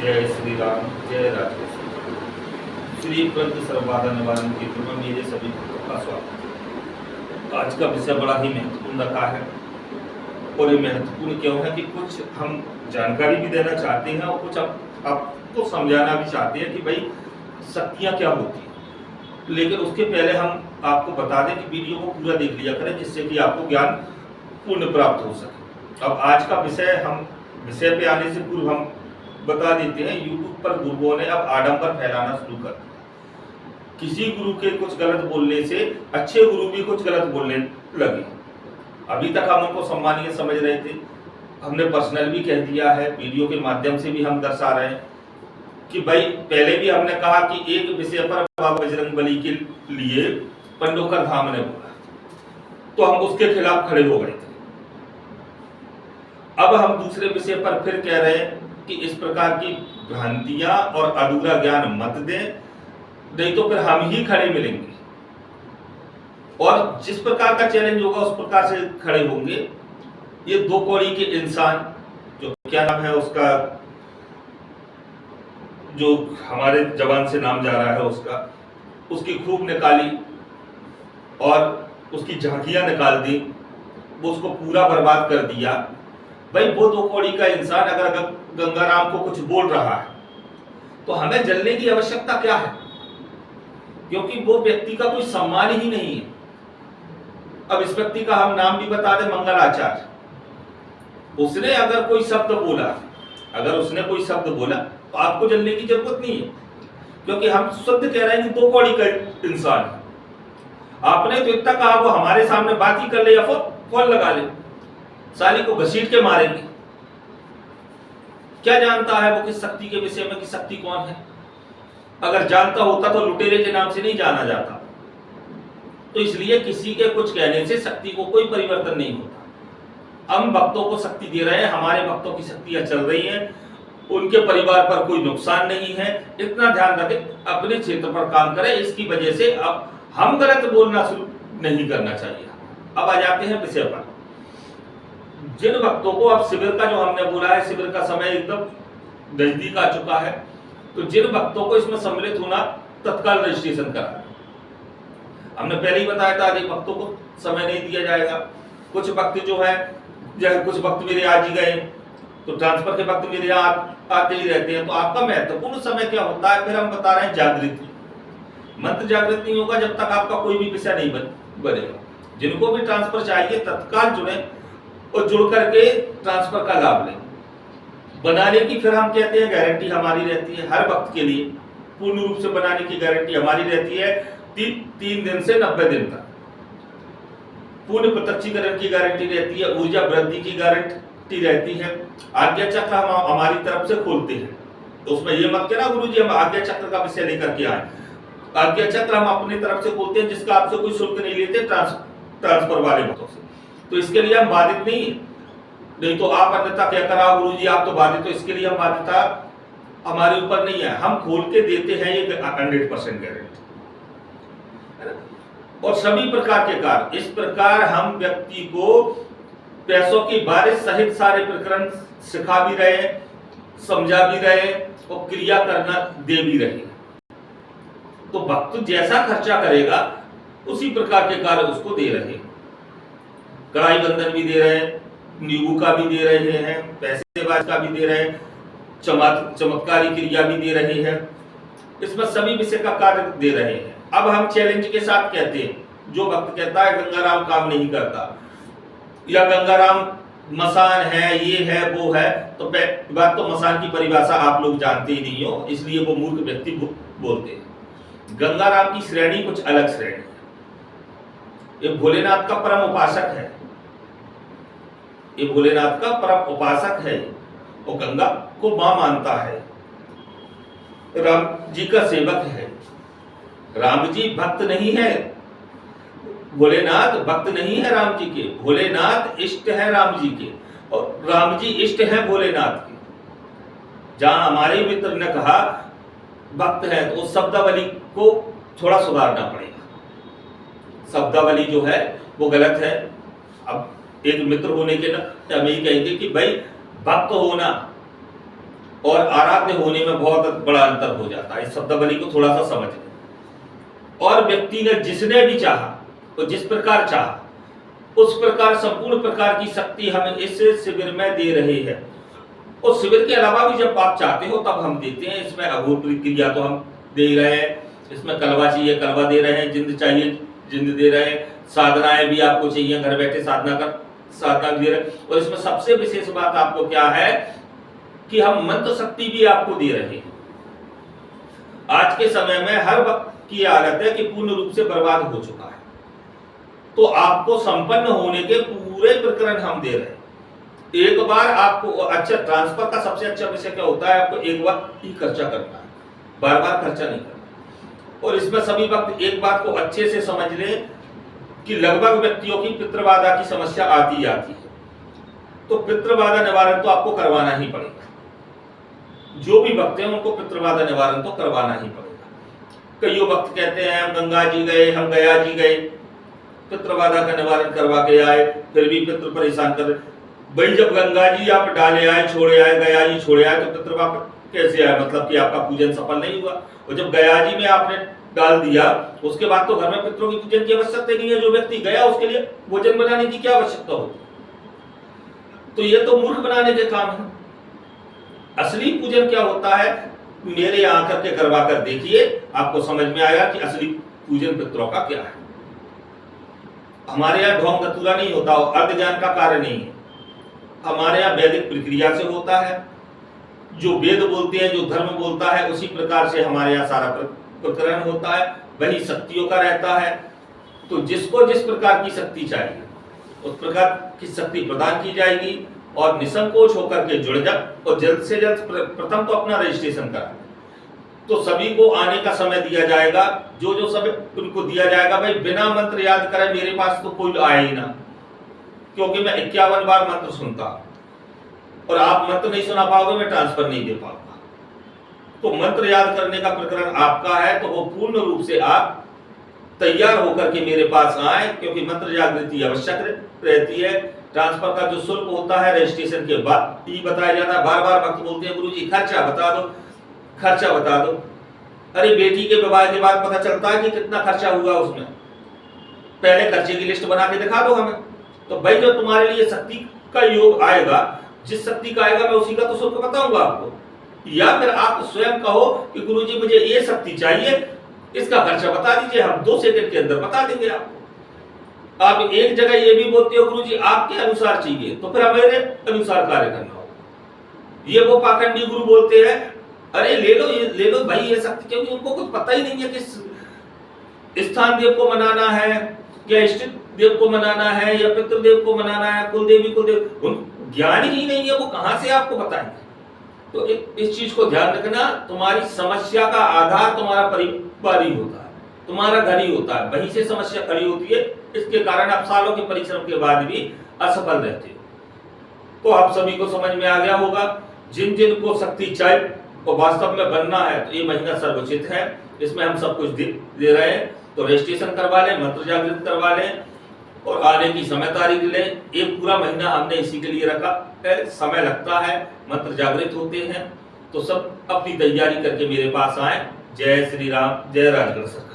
जय श्री राम, जय राजेश्वर। श्री पंत सर्वबाधा निवारण के में मेरे सभी भक्तों का स्वागत। आज का विषय बड़ा ही महत्वपूर्ण रखा है और ये महत्वपूर्ण क्यों है कि कुछ हम जानकारी भी देना चाहते हैं और कुछ आपको समझाना भी चाहते हैं कि भाई शक्तियाँ क्या होती हैं। लेकिन उसके पहले हम आपको बता दें कि वीडियो को पूरा देख लिया करें, जिससे कि आपको ज्ञान पूर्ण प्राप्त हो सके। अब आज का विषय पे आने से पूर्व हम बता देते हैं, YouTube पर गुरुओं ने अब आडंबर फैलाना शुरू कर दिया। किसी गुरु के कुछ गलत बोलने से अच्छे गुरु भी कुछ गलत बोलने लगे। अभी तक हम उनको सम्मानीय समझ रहे थे, हमने पर्सनल भी कह दिया है, वीडियो के माध्यम से भी हम दर्शा रहे हैं कि भाई पहले भी हमने कहा कि एक विषय पर बाबा बजरंगबली के लिए पंडोकर धाम ने बोला तो हम उसके खिलाफ खड़े हो गए थे। अब हम दूसरे विषय पर फिर कह रहे हैं कि इस प्रकार की भ्रांतियां और अधूरा ज्ञान मत दें, नहीं तो फिर हम ही खड़े मिलेंगे और जिस प्रकार का चैलेंज होगा उस प्रकार से खड़े होंगे। ये दो कौड़ी के इंसान, जो क्या नाम है उसका, जो हमारे जबान से नाम जा रहा है उसकी खूब निकाली और उसकी झांकियां निकाल दी, वो उसको पूरा बर्बाद कर दिया। भाई वो दो कौड़ी का इंसान अगर गंगाराम को कुछ बोल रहा है तो हमें जलने की आवश्यकता क्या है, क्योंकि वो व्यक्ति का कोई सम्मान ही नहीं है। अब इस व्यक्ति का हम नाम भी बता दें, मंगलाचार्य। उसने अगर कोई शब्द बोला तो आपको जलने की जरूरत नहीं है, क्योंकि हम शुद्ध कह रहे हैं कि दो कौड़ी का इंसान है। आपने तो इतना कहा वो हमारे सामने बात ही कर ले या फोन लगा ले, साली को घसीट के मारेंगे। क्या जानता है वो किस शक्ति के विषय में कि शक्ति कौन है? अगर जानता होता तो लुटेरे के नाम से नहीं जाना जाता। तो इसलिए किसी के कुछ कहने से शक्ति को कोई परिवर्तन नहीं होता। हम भक्तों को शक्ति दे रहे हैं, हमारे भक्तों की शक्तियां चल रही हैं, उनके परिवार पर कोई नुकसान नहीं है। इतना ध्यान रखें, अपने क्षेत्र पर काम करें। इसकी वजह से अब हम गलत बोलना शुरू नहीं करना चाहिए। अब आ जाते हैं विषय पर। जिन भक्तों को अब शिविर का, जो हमने बोला है, शिविर का समय एकदम नजदीक आ चुका है, तो जिन भक्तों को इसमें सम्मिलित होना, तत्काल रजिस्ट्रेशन करा। हमने पहले ही बताया था अधिक भक्तों को समय नहीं दिया जाएगा। कुछ भक्त जो है, कुछ भक्त मेरे आज ही गए तो ट्रांसफर के भक्त मेरे यहाँ आते ही रहते हैं। तो आपका महत्वपूर्ण समय क्या होता है? फिर हम बता रहे हैं जागृति। मंत्र जागृत नहीं होगा जब तक आपका कोई भी विषय नहीं बनेगा। जिनको भी ट्रांसफर चाहिए तत्काल जुड़े और जुड़ करके ट्रांसफर का लाभ लें। बनाने की फिर हम कहते हैं गारंटी हमारी रहती है हर वक्त के लिए। पूर्ण रूप से बनाने की गारंटी हमारी रहती है 3 दिन से 90 दिन तक। पूर्ण प्रत्यक्षीकरण की गारंटी रहती है, ऊर्जा वृद्धि की गारंटी रहती है। आज्ञा चक्र हम हमारी तरफ से खोलते हैं, तो उसमें ये मत कहना गुरुजी हम आज्ञा चक्र का विषय लेकर के आए। आज्ञा चक्र हम अपनी तरफ से खोलते हैं, जिसका आपसे कोई शुल्क नहीं लेते ट्रांसफर वाले भक्तों से। तो इसके लिए हम बाधित नहीं तो आप अन्यथा क्या करा गुरुजी आप तो बाधित, तो इसके लिए हम बाध्यता हमारे ऊपर नहीं है। हम खोल के देते हैं ये 100% गारंटी। और सभी प्रकार के कार्य इस प्रकार हम व्यक्ति को पैसों की बारिश सहित सारे प्रकरण सिखा भी रहे, समझा भी रहे और क्रिया करना दे भी रहे। तो भक्त जैसा खर्चा करेगा उसी प्रकार के कार्य उसको दे रहे। कड़ाई बंधन भी दे रहे हैं, नींबू का भी दे रहे हैं, पैसेबाज का भी दे रहे हैं, चमत्कारी क्रिया भी दे रहे हैं। इसमें सभी विषय का कार्य दे रहे हैं। अब हम चैलेंज के साथ कहते हैं, जो भक्त कहता है गंगाराम काम नहीं करता या गंगाराम मसान है, ये है वो है, तो बात तो मसान की परिभाषा आप लोग जानते ही नहीं हो, इसलिए वो मूर्ख व्यक्ति बोलते हैं। गंगाराम की श्रेणी कुछ अलग श्रेणी है। ये भोलेनाथ का परम उपासक है, ये भोलेनाथ का परम उपासक है और गंगा को मां मानता है। राम जी का सेवक है। राम जी भक्त नहीं है, भोलेनाथ भक्त नहीं है राम जी के। भोलेनाथ इष्ट है राम जी के और राम जी इष्ट है भोलेनाथ के। जहां हमारे मित्र ने कहा भक्त है, तो उस शब्दावली को थोड़ा सुधारना पड़ेगा। शब्दावली जो है वो गलत है। अब एक मित्र होने के नाते हम यही कहेंगे कि भाई भक्त होना और आराध्य होने में बहुत बड़ा अंतर हो जाता है। इस शब्दावली को थोड़ा सा समझ लें। और व्यक्ति ने जिसने भी चाहा तो जिस प्रकार चाहा उस प्रकार संपूर्ण प्रकार की शक्ति हम इस शिविर में दे रहे हैं। उस शिविर के अलावा भी जब आप चाहते हो तब हम देते हैं। इसमें अघोर क्रिया तो हम दे ही रहे हैं, इसमें कलवा चाहिए कलवा दे रहे हैं, जिंद चाहिए जिंद दे रहे हैं, साधनाएं भी आपको चाहिए घर बैठे साधना दे रहे हैं। और इसमें सबसे विशेष बात आपको क्या है कि हम मंत्र शक्ति भी आपको दे रहे हैं। आज के समय में हर वक्त की आदत है कि पूर्ण रूप से बर्बाद हो चुका है, तो आपको संपन्न होने के पूरे प्रकरण हम दे रहे हैं। एक बार आपको अच्छा ट्रांसफर का सबसे अच्छा विषय क्या होता है, आपको एक बार ही खर्चा करना है, बार बार खर्चा नहीं करना। और इसमें सभी वक्त एक बात को अच्छे से समझ लें कि लगभग व्यक्तियों की पितृबाधा की समस्या आती है, तो पितृबाधा निवारण तो आपको करवाना ही पड़ेगा। जो भी भक्त हैं उनको पितृबाधा निवारण तो करवाना ही पड़ेगा। कई भक्त कहते हैं हम गंगा जी गए, हम गया जी गए, पितृबाधा का निवारण करवा के आए, फिर भी पितृ परेशान कर। भाई जब गंगा जी आप डाले आए, छोड़े आए, गया जी छोड़े आए, तो पितृबाधा कैसे आए? मतलब कि आपका पूजन सफल नहीं हुआ। और जब गया जी में आपने डाल दिया उसके बाद तो घर में पितरों की पूजन की आवश्यकता नहीं है। जो व्यक्ति गया उसके लिए भोजन बनाने की क्या आवश्यकता होती? तो ये तो मूर्ख बनाने के काम है। असली पूजन क्या होता है, मेरे यहाँ करके करवा कर देखिए, आपको समझ में आएगा कि असली पूजन पितरों का क्या है। हमारे यहाँ ढोंग धतूरा नहीं होता, अर्ध ज्ञान का कार्य नहीं है। हमारे यहाँ वैदिक प्रक्रिया से होता है। जो वेद बोलते हैं, जो धर्म बोलता है, उसी प्रकार से हमारे यहाँ सारा प्रकरण होता है, वही शक्तियों का रहता है। तो जिसको जिस प्रकार की शक्ति चाहिए उस प्रकार की शक्ति प्रदान की जाएगी। और निसंकोच होकर के जुड़ जा और जल्द से जल्द प्रथम तो अपना रजिस्ट्रेशन करा। तो सभी को आने का समय दिया जाएगा, जो जो समय उनको दिया जाएगा। भाई बिना मंत्र याद करे मेरे पास तो कोई आए ही ना, क्योंकि मैं 51 बार मंत्र सुनता और आप मंत्र नहीं सुना पाओगे, मैं ट्रांसफर नहीं दे पाऊंगा। तो मंत्र याद करने का प्रकरण आपका है, तो वो पूर्ण रूप से आप तैयार होकर के मेरे पास आए, क्योंकि मंत्र जागृति आवश्यक रहती है। ट्रांसफर का जो शुल्क होता है रजिस्ट्रेशन के बाद ही बताया जाता है। बार बार भक्त बोलते हैं गुरुजी खर्चा बता दो, खर्चा बता दो। अरे बेटी के विवाह के बाद पता चलता है कि कितना खर्चा हुआ उसमें, पहले खर्चे की लिस्ट बना के दिखा दो हमें। तो भाई जो तुम्हारे लिए शक्ति का योग आएगा, जिस शक्ति का आएगा मैं उसी का तो शुल्क बताऊंगा आपको। या फिर आप स्वयं कहो कि गुरुजी मुझे ये शक्ति चाहिए, इसका खर्चा बता दीजिए, हम 2 सेकंड के अंदर बता देंगे आपको। आप एक जगह ये भी बोलते हो गुरुजी आपके अनुसार चाहिए, तो फिर हमारे अनुसार कार्य करना होगा। ये वो पाखंडी गुरु बोलते हैं अरे ले लो ये ले लो भाई ये शक्ति, क्योंकि उनको कुछ पता ही नहीं है कि स्थान देव को मनाना है या इष्ट देव को मनाना है या पितृदेव को मनाना है, कुलदेवी कुलदेव, उन ज्ञान ही नहीं है, वो कहां से आपको बताएंगे। तो इस चीज को ध्यान रखना, तुम्हारी समस्या का आधार तुम्हारा परिवार ही होता है, तुम्हारा घर ही होता है, वहीं से समस्या खड़ी होती है। इसके कारण आप सालों के परिश्रम के बाद भी असफल रहते हो। तो आप सभी को समझ में आ गया होगा। जिन जिन को शक्ति चाहिए और वास्तव में बनना है तो ये महीना सर्वोचित है, इसमें हम सब कुछ दे रहे हैं। तो रजिस्ट्रेशन करवा लें, मंत्र जागृत करवा लें और आने की समय तारीख लें। एक पूरा महीना हमने इसी के लिए रखा है, समय लगता है, मंत्र जागृत होते हैं। तो सब अपनी तैयारी करके मेरे पास आए। जय श्री राम, जय राजगढ़ सरकार।